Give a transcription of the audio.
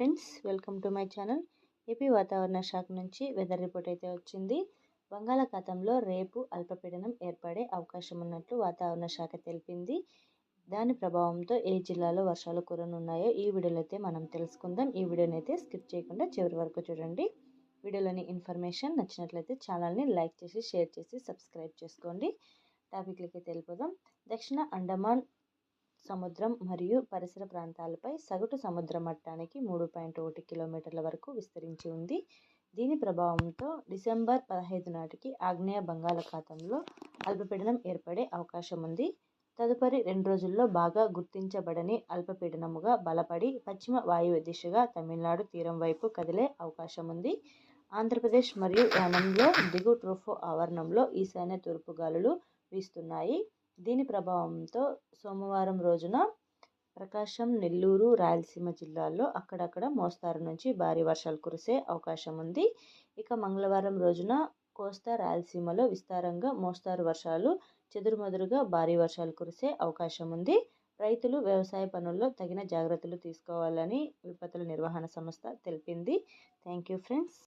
Friends, welcome to my channel. AP వాతావరణ శాఖ నుంచి వెదర్ రిపోర్ట్ అయితే వచ్చింది. బంగాళాఖాతంలో రేపు అల్పపీడనం ఏర్పడే అవకాశం ఉన్నట్లు వాతావరణ శాఖ తెలిపింది. దాని ప్రభావంతో ఏ జిల్లాలో వర్షాలు కురనున్నాయో ఈ వీడియోలో అయితే మనం తెలుసుకుందాం. ఈ వీడియోని అయితే స్కిప్ చేయకుండా చివరి వరకు చూడండి. వీడియోలోని ఇన్ఫర్మేషన్ నచ్చినట్లయితే ఛానల్ని లైక్ చేసి, షేర్ చేసి, సబ్స్క్రైబ్ చేసుకోండి. టాపిక్లకి తెలిపోదాం. దక్షిణ అండమాన్ సముద్రం మరియు పరిసర ప్రాంతాలపై సగటు సముద్ర మట్టానికి 3.1 కిలోమీటర్ల వరకు విస్తరించి ఉంది. దీని ప్రభావంతో డిసెంబర్ 15 నాటికి ఆగ్నేయ బంగాళాఖాతంలో అల్పపీడనం ఏర్పడే అవకాశం ఉంది. తదుపరి 2 రోజుల్లో బాగా గుర్తించబడని అల్పపీడనముగా బలపడి పశ్చిమ వాయువ్య దిశగా తమిళనాడు తీరం వైపు కదిలే అవకాశం ఉంది. ఆంధ్రప్రదేశ్ మరియు యానంలో దిగువ ట్రోపో ఆవరణంలో ఈశాన్య తూర్పు గాలులు వీస్తున్నాయి. దీని ప్రభావంతో సోమవారం రోజున ప్రకాశం, నెల్లూరు, రాయలసీమ జిల్లాల్లో అక్కడక్కడ మోస్తారు నుంచి భారీ వర్షాలు కురిసే అవకాశం ఉంది. ఇక మంగళవారం రోజున కోస్తా, రాయలసీమలో విస్తారంగా మోస్తారు వర్షాలు, చెదురుమదురుగా భారీ వర్షాలు కురిసే అవకాశం ఉంది. రైతులు వ్యవసాయ పనుల్లో తగిన జాగ్రత్తలు తీసుకోవాలని విపత్తుల నిర్వహణ సంస్థ తెలిపింది. Thank you friends.